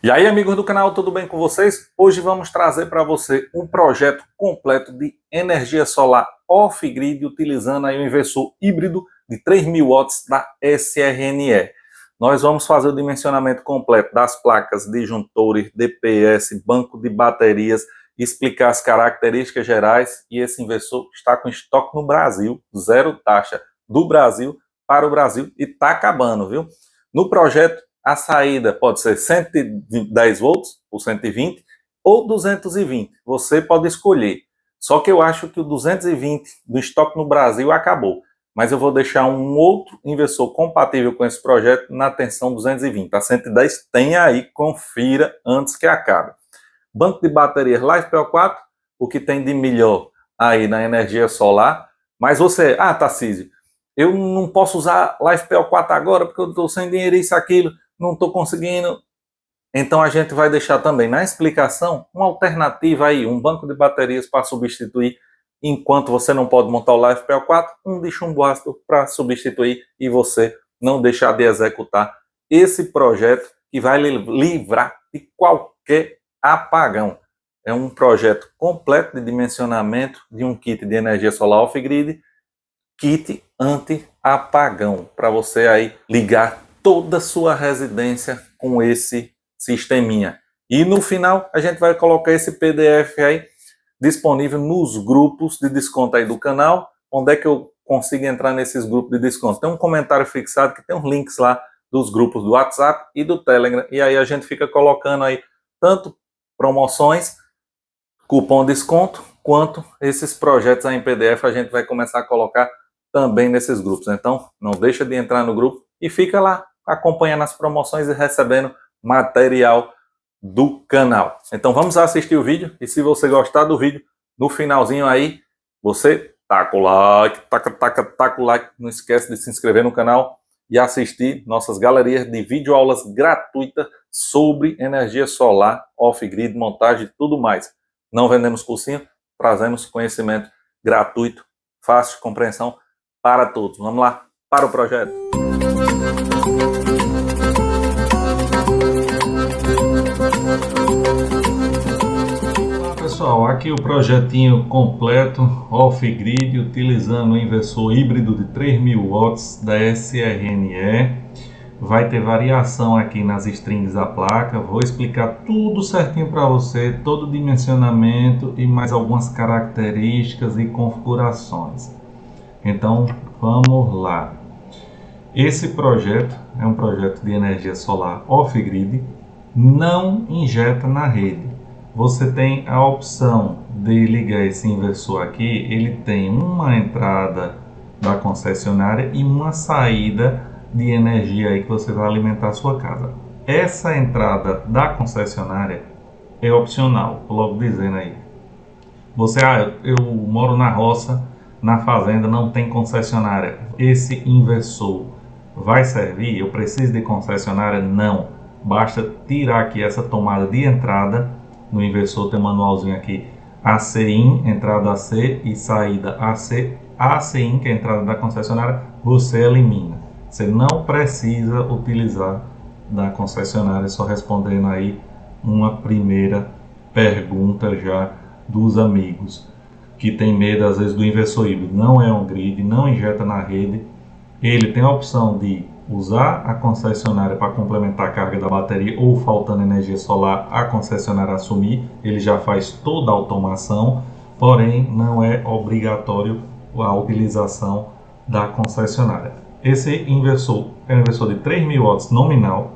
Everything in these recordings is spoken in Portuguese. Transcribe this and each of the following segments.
E aí, amigos do canal, tudo bem com vocês? Hoje vamos trazer para você um projeto completo de energia solar off-grid, utilizando aí um inversor híbrido de 3.000 watts da SRNE. Nós vamos fazer o dimensionamento completo das placas, disjuntores, DPS, banco de baterias, explicar as características gerais, e esse inversor está com estoque no Brasil, zero taxa do Brasil para o Brasil, e está acabando, viu? No projeto, a saída pode ser 110 volts por 120 ou 220. Você pode escolher. Só que eu acho que o 220 do estoque no Brasil acabou. Mas eu vou deixar um outro inversor compatível com esse projeto na tensão 220. A 110 tem aí, confira antes que acabe. Banco de baterias LiFePO4, o que tem de melhor aí na energia solar. Mas você, Tarcísio, eu não posso usar LiFePO4 agora porque eu estou sem dinheiro, isso, aquilo, não estou conseguindo. Então a gente vai deixar também na explicação uma alternativa aí, um banco de baterias para substituir, enquanto você não pode montar o LiFePO4, um de chumbo ácido para substituir e você não deixar de executar esse projeto que vai lhe livrar de qualquer apagão. É um projeto completo de dimensionamento de um kit de energia solar off-grid, kit anti-apagão, para você aí ligar toda a sua residência com esse sisteminha. E no final a gente vai colocar esse PDF aí disponível nos grupos de desconto aí do canal. Onde é que eu consigo entrar nesses grupos de desconto? Tem um comentário fixado que tem uns links lá dos grupos do WhatsApp e do Telegram, e aí a gente fica colocando aí tanto promoções, cupom desconto, quanto esses projetos aí em PDF a gente vai começar a colocar também nesses grupos. Então não deixa de entrar no grupo e fica lá acompanhando as promoções e recebendo material do canal. Então vamos assistir o vídeo, e se você gostar do vídeo, no finalzinho aí, você taca o like, taca o like, não esquece de se inscrever no canal e assistir nossas galerias de videoaulas gratuitas sobre energia solar, off-grid, montagem e tudo mais. Não vendemos cursinho, trazemos conhecimento gratuito, fácil de compreensão para todos. Vamos lá para o projeto. Olá pessoal, aqui o projetinho completo off-grid, utilizando o inversor híbrido de 3.000 watts da SRNE. Vai ter variação aqui nas strings da placa, vou explicar tudo certinho para você, todo o dimensionamento e mais algumas características e configurações. Então vamos lá. Esse projeto é um projeto de energia solar off-grid, não injeta na rede. Você tem a opção de ligar esse inversor aqui, ele tem uma entrada da concessionária e uma saída de energia aí que você vai alimentar a sua casa. Essa entrada da concessionária é opcional, logo dizendo aí. Você, eu moro na roça, na fazenda, não tem concessionária. Esse inversor vai servir? Eu preciso de concessionária? Não. Basta tirar aqui essa tomada de entrada. No inversor tem um manualzinho aqui. AC-IN, entrada AC e saída AC. AC-IN, que é a entrada da concessionária, você elimina. Você não precisa utilizar da concessionária, só respondendo aí uma primeira pergunta já dos amigos que tem medo às vezes do inversor híbrido. Não é um grid, não injeta na rede. Ele tem a opção de usar a concessionária para complementar a carga da bateria, ou faltando energia solar, a concessionária assumir. Ele já faz toda a automação, porém não é obrigatório a utilização da concessionária. Esse inversor é um inversor de 3.000 watts nominal,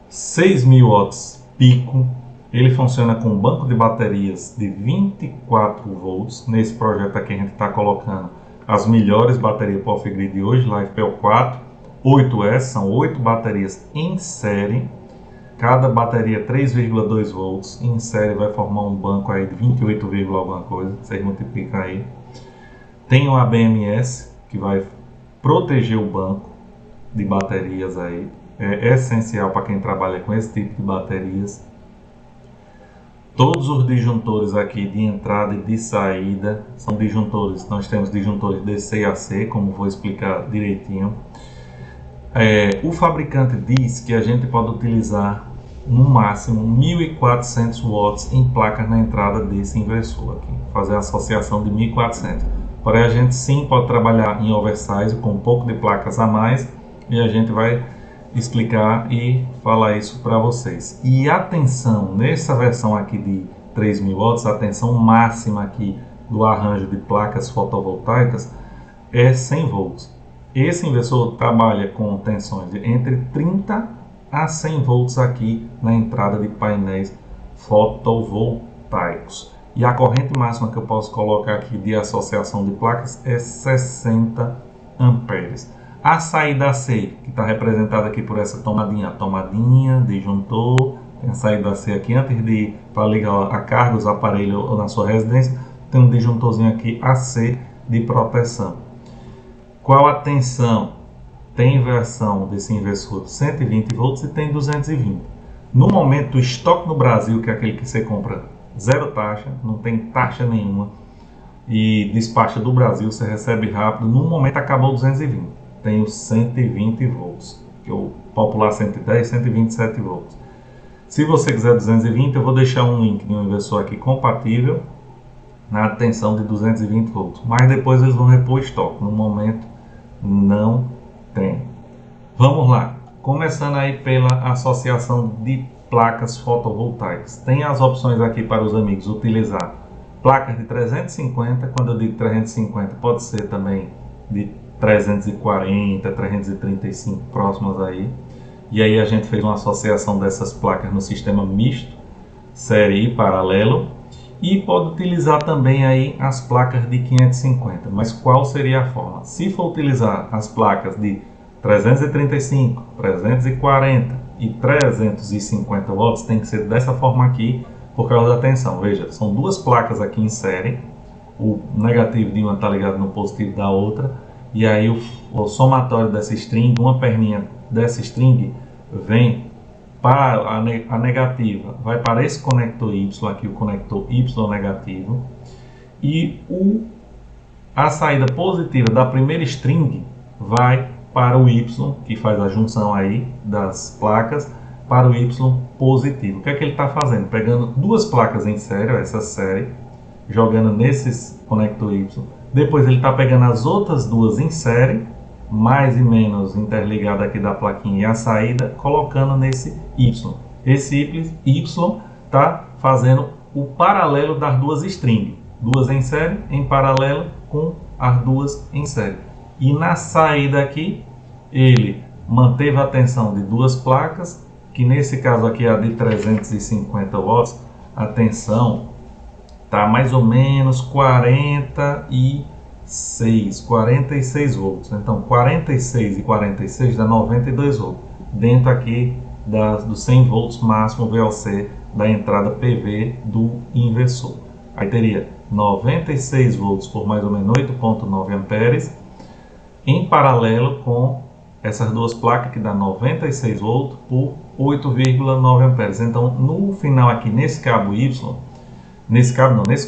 6.000 watts pico. Ele funciona com um banco de baterias de 24 volts. Nesse projeto aqui a gente está colocando as melhores baterias para off-grid de hoje, LiFePO4 8S, são 8 baterias em série. Cada bateria 3,2 volts, em série vai formar um banco aí de 28, alguma coisa, vocês multiplicam aí. Tem o ABMS, que vai proteger o banco de baterias aí. É essencial para quem trabalha com esse tipo de baterias. Todos os disjuntores aqui de entrada e de saída são disjuntores. Nós temos disjuntores DC e AC, como vou explicar direitinho. O fabricante diz que a gente pode utilizar no máximo 1.400 watts em placas na entrada desse inversor aqui, fazer a associação de 1.400. Porém, a gente sim pode trabalhar em oversize com um pouco de placas a mais e a gente vai explicar e falar isso para vocês. E atenção, nessa versão aqui de 3.000 watts, a tensão máxima aqui do arranjo de placas fotovoltaicas é 100 volts. Esse inversor trabalha com tensões de entre 30 a 100 volts aqui na entrada de painéis fotovoltaicos. E a corrente máxima que eu posso colocar aqui de associação de placas é 60 amperes. A saída AC, que está representada aqui por essa tomadinha, disjuntor, tem a saída AC aqui antes de ir para ligar a carga, os aparelhos ou na sua residência, tem um disjuntorzinho aqui AC de proteção. Qual a tensão? Tem versão desse inversor 120 volts e tem 220. No momento, o estoque no Brasil, que é aquele que você compra zero taxa, não tem taxa nenhuma, e despacha do Brasil, você recebe rápido, no momento acabou 220. Tem os 120 volts, que é o popular 110, 127 volts. Se você quiser 220, eu vou deixar um link de um inversor aqui compatível na tensão de 220 volts. Mas depois eles vão repor o estoque. No momento não tem. Vamos lá. Começando aí pela associação de placas fotovoltaicas. Tem as opções aqui para os amigos utilizar placas de 350. Quando eu digo 350, pode ser também de 340, 335 próximas aí. E aí a gente fez uma associação dessas placas no sistema misto, série e paralelo. E pode utilizar também aí as placas de 550. Mas qual seria a forma? Se for utilizar as placas de 335, 340 e 350 watts, tem que ser dessa forma aqui por causa da tensão. Veja, são duas placas aqui em série. O negativo de uma está ligado no positivo da outra. E aí o somatório dessa string, uma perninha dessa string vem para a negativa, vai para esse conector Y aqui, o conector Y negativo, e a saída positiva da primeira string vai para o Y, que faz a junção aí das placas, para o Y positivo. O que é que ele está fazendo? Pegando duas placas em série, essa série, jogando nesses conector Y, depois ele está pegando as outras duas em série, mais e menos interligada aqui da plaquinha e a saída, colocando nesse Y. Esse Y está fazendo o paralelo das duas strings, duas em série, em paralelo com as duas em série. E na saída aqui, ele manteve a tensão de duas placas, que nesse caso aqui é a de 350 watts, a tensão está mais ou menos 46 volts. Então 46 e 46 dá 92 volts. Dentro aqui dos 100 volts máximo VLC da entrada PV do inversor. Aí teria 96 volts por mais ou menos 8,9 amperes. Em paralelo com essas duas placas que dá 96 volts por 8,9 amperes. Então no final aqui nesse cabo Y, nesse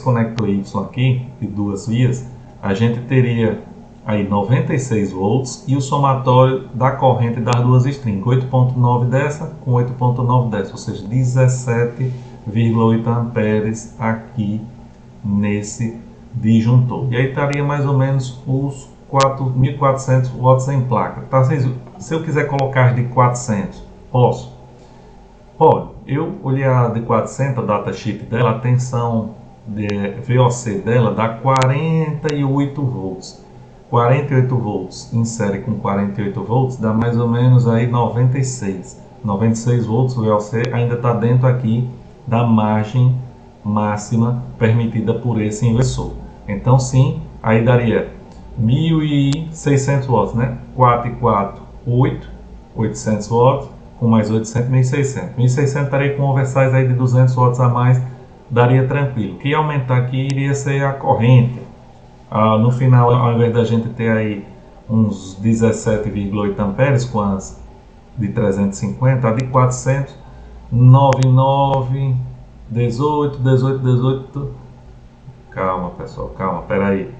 conector Y aqui de duas vias, a gente teria aí 96 volts e o somatório da corrente das duas strings, 8,9 dessa com 8,9 dessa, ou seja, 17,8 amperes aqui nesse disjuntor. E aí estaria mais ou menos os 4.400 watts em placa. Tá? Se eu quiser colocar de 400, posso? Pode. Eu olhei a de 400, a datasheet dela, a tensão de VOC dela dá 48 volts. 48 volts em série com 48 volts dá mais ou menos aí 96 volts. O VOC ainda está dentro aqui da margem máxima permitida por esse inversor. Então sim, aí daria 1.600 watts, né? 4 e 4, 800 watts, com mais 800, 1.600. 1.600 estaria com um oversize aí de 200 watts a mais, daria tranquilo. O que ia aumentar aqui iria ser a corrente. No final, ao invés da gente ter aí uns 17,8 amperes com as de 350, a de 400, 9,9, 18. Calma, pessoal, calma, peraí.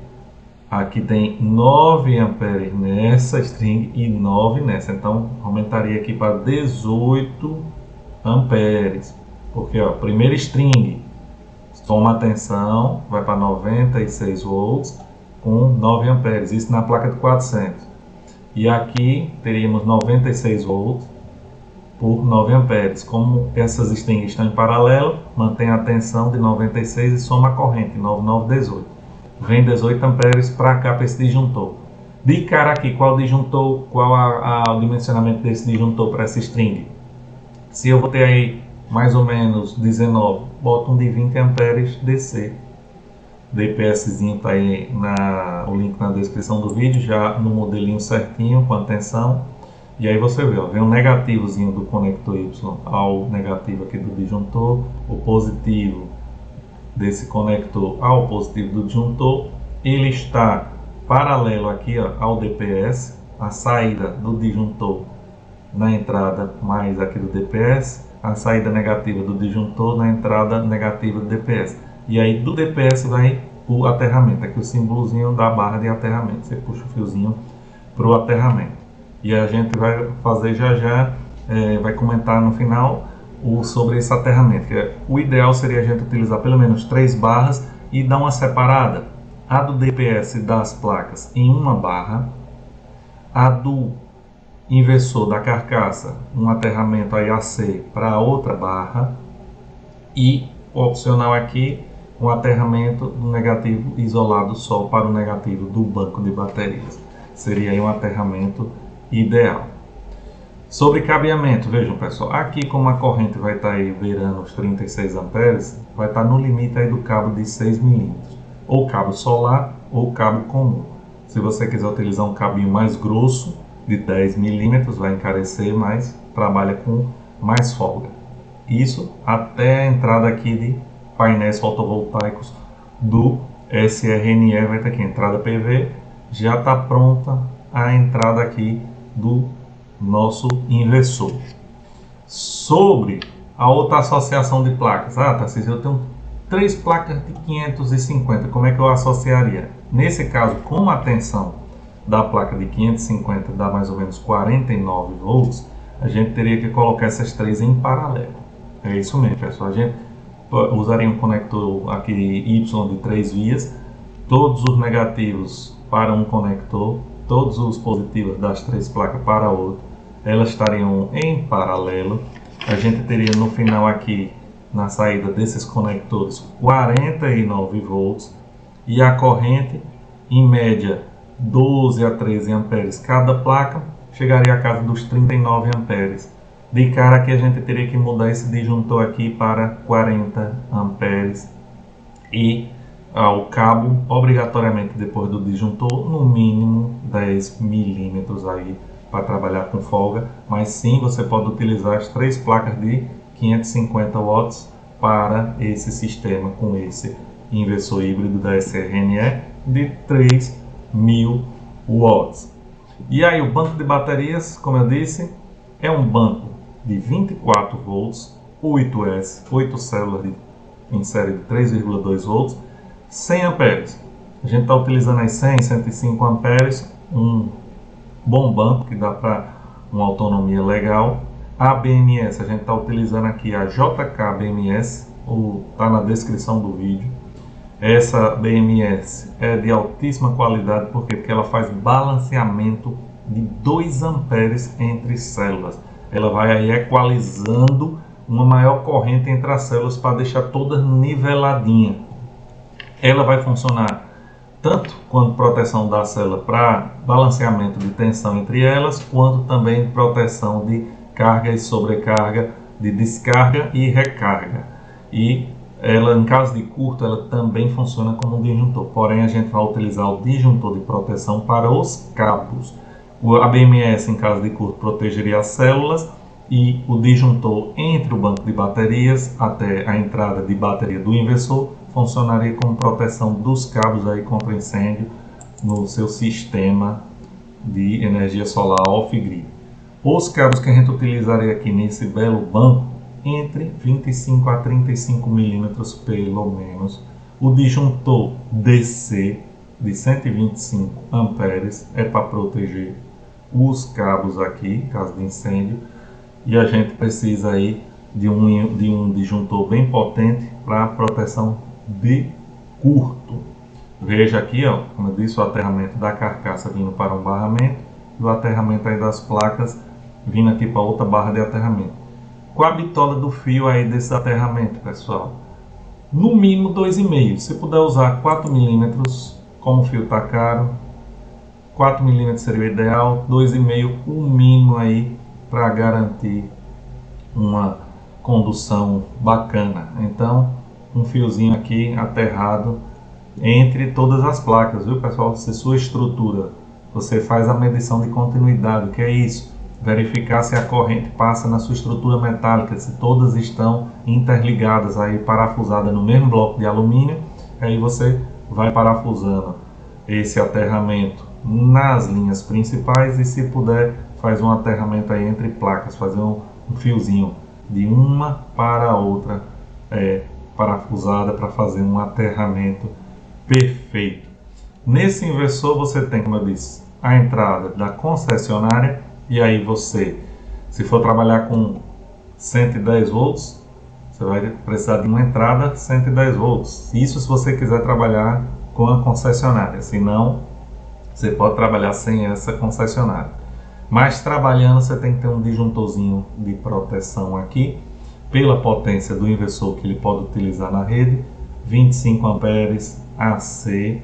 Aqui tem 9 amperes nessa string e 9 nessa, então aumentaria aqui para 18 amperes. Porque, ó, primeiro string, soma a tensão, vai para 96 volts com 9 amperes, isso na placa de 400. E aqui teríamos 96 volts por 9 amperes. Como essas strings estão em paralelo, mantém a tensão de 96 e soma a corrente, 9918. Vem 18 amperes para cá, para esse disjuntor. De cara aqui, qual disjuntor, qual o dimensionamento desse disjuntor para essa string? Se eu vou ter aí mais ou menos 19, boto um de 20 amperes DC. DPSzinho está aí, o link na descrição do vídeo, já no modelinho certinho, com a tensão. E aí você vê, ó, vem um negativozinho do conector Y ao negativo aqui do disjuntor, o positivo desse conector ao positivo do disjuntor. Ele está paralelo aqui, ó, ao DPS, a saída do disjuntor na entrada mais aqui do DPS, a saída negativa do disjuntor na entrada negativa do DPS. E aí do DPS vai o aterramento, aqui o símbolozinho da barra de aterramento, você puxa o fiozinho para o aterramento. E a gente vai fazer já, vai comentar no final sobre esse aterramento. Que o ideal seria a gente utilizar pelo menos 3 barras e dar uma separada. A do DPS das placas em uma barra, a do inversor da carcaça, um aterramento aí AC para outra barra, e opcional aqui, um aterramento negativo isolado só para o negativo do banco de baterias. Seria aí um aterramento ideal. Sobre cabeamento, vejam pessoal, aqui como a corrente vai estar aí beirando os 36 amperes, vai estar no limite aí do cabo de 6 milímetros, ou cabo solar ou cabo comum. Se você quiser utilizar um cabinho mais grosso, de 10 milímetros, vai encarecer, mas trabalha com mais folga. Isso até a entrada aqui de painéis fotovoltaicos do SRNE, vai ter aqui entrada PV, já está pronta a entrada aqui do nosso inversor. Sobre a outra associação de placas, Tarcísio, eu tenho 3 placas de 550, como é que eu associaria? Nesse caso, como a tensão da placa de 550 dá mais ou menos 49 volts, a gente teria que colocar essas 3 em paralelo. É isso mesmo, pessoal. A gente usaria um conector aqui Y de 3 vias, todos os negativos para um conector, todos os positivos das 3 placas para outro. Elas estariam em paralelo. A gente teria no final aqui, na saída desses conectores, 49 volts e a corrente, em média, 12 a 13 amperes cada placa, chegaria a casa dos 39 amperes. De cara aqui a gente teria que mudar esse disjuntor aqui para 40 amperes e o cabo, obrigatoriamente depois do disjuntor, no mínimo 10 milímetros aí para trabalhar com folga, mas sim você pode utilizar as 3 placas de 550 watts para esse sistema com esse inversor híbrido da SRNE de 3.000 watts. E aí o banco de baterias, como eu disse, é um banco de 24 volts, 8S, 8 células em série de 3,2 volts, 100 amperes. A gente está utilizando aí 100, 105 amperes, um bom banco que dá para uma autonomia legal. A BMS, a gente está utilizando aqui a JK BMS, está na descrição do vídeo. Essa BMS é de altíssima qualidade, por quê? Porque ela faz balanceamento de 2 amperes entre células. Ela vai aí equalizando uma maior corrente entre as células para deixar todas niveladinha. Ela vai funcionar tanto quanto proteção da célula para balanceamento de tensão entre elas, quanto também de proteção de carga e sobrecarga, de descarga e recarga. E ela, em caso de curto, ela também funciona como um disjuntor, porém a gente vai utilizar o disjuntor de proteção para os cabos. A BMS, em caso de curto, protegeria as células, e o disjuntor entre o banco de baterias até a entrada de bateria do inversor funcionaria como proteção dos cabos aí contra incêndio no seu sistema de energia solar off-grid. Os cabos que a gente utilizaria aqui nesse belo banco, entre 25 a 35 milímetros pelo menos. O disjuntor DC de 125 amperes é para proteger os cabos aqui, caso de incêndio. E a gente precisa aí de um disjuntor bem potente para proteção de curto. Veja aqui, ó, como eu disse, o aterramento da carcaça vindo para um barramento e o aterramento aí das placas vindo aqui para outra barra de aterramento. Qual a bitola do fio aí desse aterramento, pessoal? No mínimo 2,5. Se puder usar 4 mm, como o fio está caro, 4 mm seria o ideal, 2,5 o mínimo aí para garantir uma condução bacana. Então, um fiozinho aqui aterrado entre todas as placas, viu, pessoal? Se sua estrutura, você faz a medição de continuidade, o que é isso? Verificar se a corrente passa na sua estrutura metálica, se todas estão interligadas, aí parafusadas no mesmo bloco de alumínio. Aí você vai parafusando esse aterramento nas linhas principais e, se puder, faz um aterramento aí entre placas, fazer um fiozinho de uma para a outra parafusada para fazer um aterramento perfeito. Nesse inversor você tem, como eu disse, a entrada da concessionária. E aí você, se for trabalhar com 110 volts, você vai precisar de uma entrada 110 volts. Isso se você quiser trabalhar com a concessionária. Se não, você pode trabalhar sem essa concessionária. Mas trabalhando, você tem que ter um disjuntorzinho de proteção aqui, pela potência do inversor que ele pode utilizar na rede, 25 amperes AC,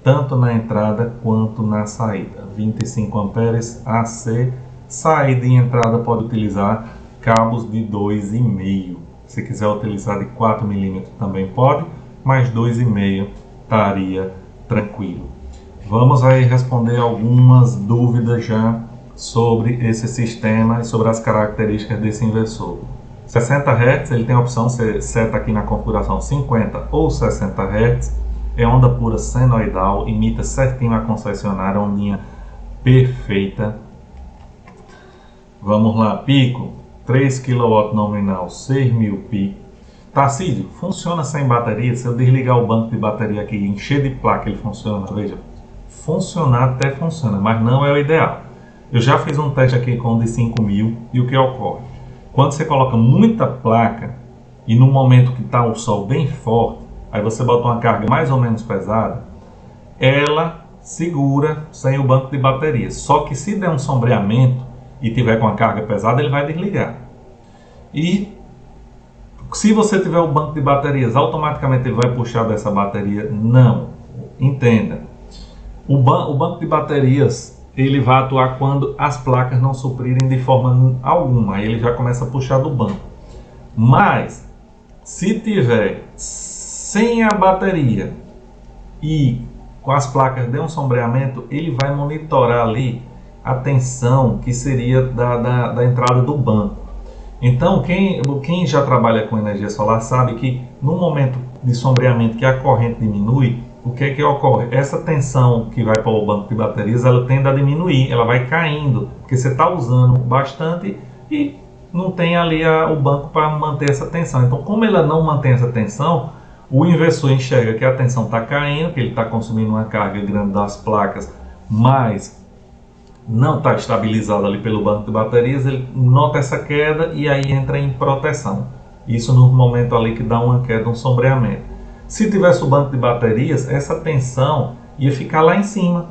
tanto na entrada quanto na saída. 25 amperes AC, saída e entrada pode utilizar cabos de 2,5. Se quiser utilizar de 4 mm também pode, mas 2,5 estaria tranquilo. Vamos aí responder algumas dúvidas já sobre esse sistema e sobre as características desse inversor. 60 Hz, ele tem a opção, você seta aqui na configuração 50 ou 60 Hz. É onda pura senoidal, imita certinho a concessionária, ondinha perfeita. Vamos lá, pico, 3 kW nominal, 6.000 pi. Tarcísio, funciona sem bateria? Se eu desligar o banco de bateria aqui e encher de placa, ele funciona? Veja, funcionar até funciona, mas não é o ideal. Eu já fiz um teste aqui com o de 5.000 e o que ocorre? Quando você coloca muita placa e no momento que está o sol bem forte, aí você bota uma carga mais ou menos pesada, ela segura sem o banco de bateria. Só que se der um sombreamento e tiver com a carga pesada, ele vai desligar. E se você tiver o banco de baterias, automaticamente ele vai puxar dessa bateria? Não. Entenda. O banco de baterias, ele vai atuar quando as placas não suprirem de forma alguma. Aí ele já começa a puxar do banco. Mas, se tiver sem a bateria e com as placas de um sombreamento, ele vai monitorar ali a tensão que seria da entrada do banco. Então, quem já trabalha com energia solar sabe que no momento de sombreamento que a corrente diminui, o que é que ocorre? Essa tensão que vai para o banco de baterias, ela tende a diminuir, ela vai caindo, porque você está usando bastante e não tem ali o banco para manter essa tensão. Então, como ela não mantém essa tensão, o inversor enxerga que a tensão está caindo, que ele está consumindo uma carga grande das placas, mas não está estabilizado ali pelo banco de baterias, ele nota essa queda e aí entra em proteção. Isso no momento ali que dá uma queda, um sombreamento. Se tivesse o banco de baterias, essa tensão ia ficar lá em cima.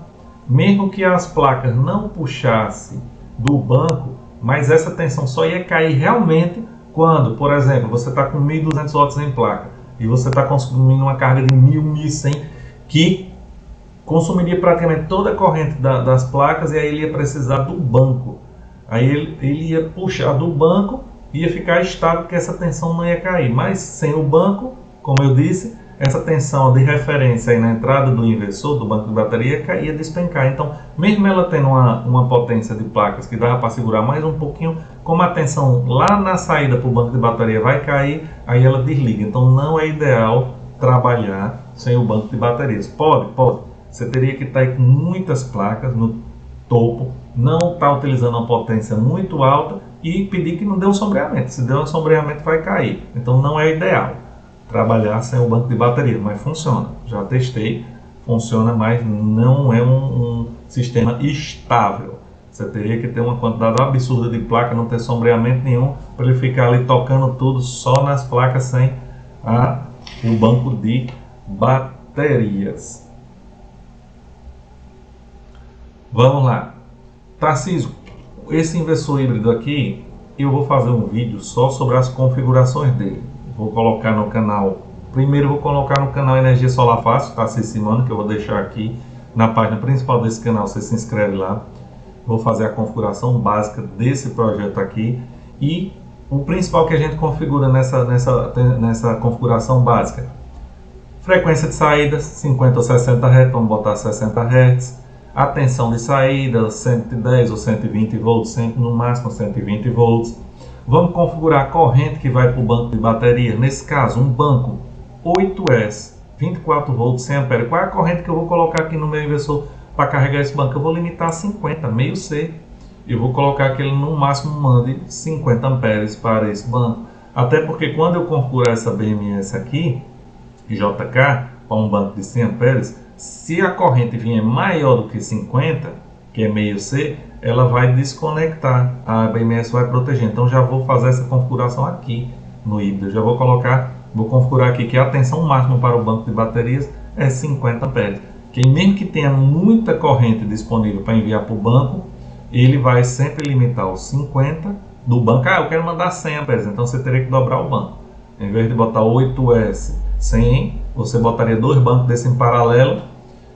Mesmo que as placas não puxassem do banco, mas essa tensão só ia cair realmente quando, por exemplo, você está com 1.200 watts em placa e você está consumindo uma carga de 1.000, 1.100, que consumiria praticamente toda a corrente das placas, e aí ele ia precisar do banco. Aí ele ia puxar do banco e ia ficar estável, porque essa tensão não ia cair. Mas sem o banco, como eu disse, essa tensão de referência aí na entrada do inversor, do banco de bateria, ia despencar. Então, mesmo ela tendo uma potência de placas que dava para segurar mais um pouquinho, como a tensão lá na saída para o banco de bateria vai cair, aí ela desliga. Então, não é ideal trabalhar sem o banco de baterias. Pode. Você teria que estar aí com muitas placas no topo, não está utilizando uma potência muito alta e pedir que não dê um sombreamento. Se der um sombreamento, vai cair. Então, não é ideal trabalhar sem o banco de bateria, mas funciona. Já testei, funciona, mas não é um sistema estável. Você teria que ter uma quantidade absurda de placa, não ter sombreamento nenhum, para ele ficar ali tocando tudo só nas placas sem o banco de baterias. Vamos lá. Tarcísio, esse inversor híbrido aqui, eu vou fazer um vídeo só sobre as configurações dele. Vou colocar no canal, primeiro vou colocar no canal Energia Solar Fácil, Tarcísio Simone, que eu vou deixar aqui na página principal desse canal, você se inscreve lá. Vou fazer a configuração básica desse projeto aqui e o principal que a gente configura nessa configuração básica. Frequência de saída, 50 ou 60 Hz, vamos botar 60 Hz. A tensão de saída, 110 ou 120 volts, sempre no máximo 120 volts. Vamos configurar a corrente que vai para o banco de bateria. Nesse caso, um banco 8S, 24 volts, 100 amperes. Qual é a corrente que eu vou colocar aqui no meu inversor para carregar esse banco? Eu vou limitar a 50, meio C. Eu vou colocar que ele no máximo mande 50 amperes para esse banco. Até porque quando eu configurar essa BMS aqui, JK, para um banco de 100 amperes, se a corrente vier maior do que 50, que é meio C, ela vai desconectar, a BMS vai proteger. Então já vou fazer essa configuração aqui no híbrido. Já vou configurar aqui que a tensão máxima para o banco de baterias é 50 amperes. Mesmo que tenha muita corrente disponível para enviar para o banco, ele vai sempre limitar os 50 do banco. Eu quero mandar 100 amperes, então você teria que dobrar o banco. Em vez de botar 8S 100, você botaria dois bancos desse em paralelo,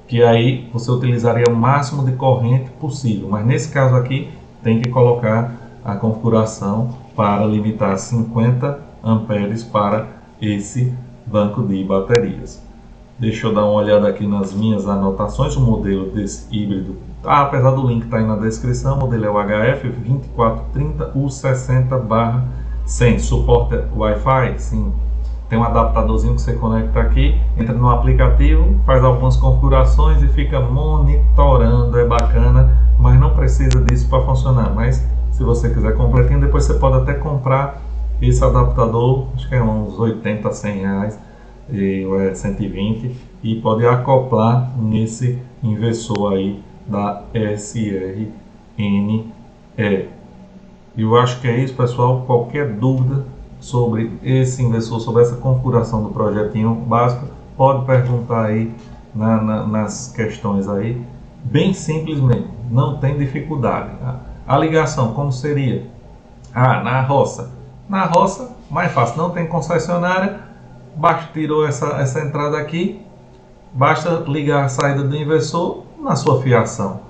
que aí você utilizaria o máximo de corrente possível. Mas nesse caso aqui, tem que colocar a configuração para limitar 50 amperes para esse banco de baterias. Deixa eu dar uma olhada aqui nas minhas anotações. O modelo desse híbrido, apesar do link estar aí na descrição, o modelo é o HF2430U60/100. Suporta Wi-Fi? Sim. Tem um adaptadorzinho que você conecta aqui, entra no aplicativo, faz algumas configurações e fica monitorando. É bacana, mas não precisa disso para funcionar. Mas se você quiser completinho, depois você pode até comprar esse adaptador, acho que é uns 80, 100 reais, ou é 120, e pode acoplar nesse inversor aí da SRNE. Eu acho que é isso, pessoal. Qualquer dúvida sobre esse inversor, sobre essa configuração do projetinho básico, pode perguntar aí nas questões aí. Bem simples mesmo, não tem dificuldade. A ligação, como seria? Na roça. Na roça, mais fácil, não tem concessionária, tirou essa entrada aqui, basta ligar a saída do inversor na sua fiação.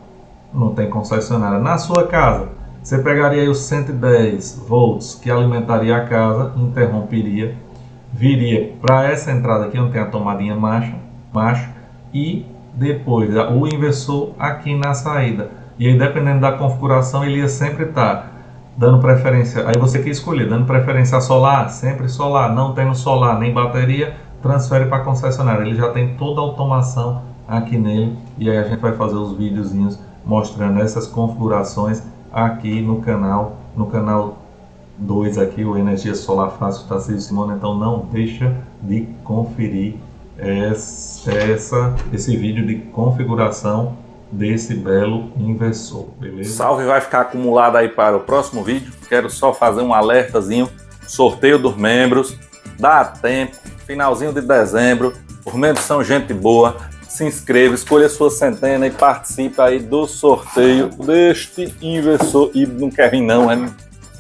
Não tem concessionária. Na sua casa, você pegaria aí os 110 volts que alimentaria a casa, interromperia, viria para essa entrada aqui onde tem a tomadinha macho e depois o inversor aqui na saída. E aí, dependendo da configuração, ele ia sempre estar dando preferência. Aí você que escolher, dando preferência a solar, sempre solar. Não tendo solar nem bateria, transfere para a concessionária. Ele já tem toda a automação aqui nele. E aí a gente vai fazer os videozinhos mostrando essas configurações aqui no canal 2 aqui, o Energia Solar Fácil, Tarcísio Simone. Então não deixa de conferir esse vídeo de configuração desse belo inversor, beleza? Salve, vai ficar acumulado aí para o próximo vídeo. Quero só fazer um alertazinho, sorteio dos membros, dá tempo, finalzinho de dezembro, os membros são gente boa. Se inscreva, escolha a sua centena e participe aí do sorteio deste inversor híbrido. Não quer vir não,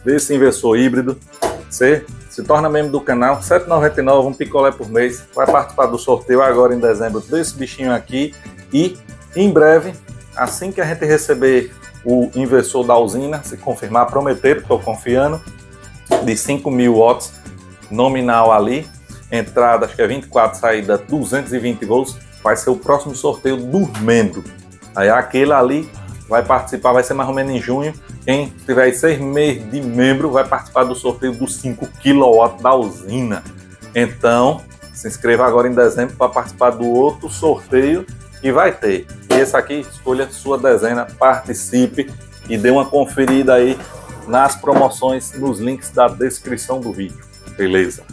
desse inversor híbrido. Você se torna membro do canal, R$ 7,99, um picolé por mês. Vai participar do sorteio agora em dezembro desse bichinho aqui. E em breve, assim que a gente receber o inversor da usina, se confirmar, prometer, estou confiando, de 5.000 watts, nominal ali, entrada acho que é 24, saída 220 volts, vai ser o próximo sorteio do membro. Aí aquele ali vai participar, vai ser mais ou menos em junho. Quem tiver 6 meses de membro vai participar do sorteio dos 5 kW da usina. Então, se inscreva agora em dezembro para participar do outro sorteio que vai ter. Esse aqui, escolha sua dezena, participe e dê uma conferida aí nas promoções, nos links da descrição do vídeo. Beleza?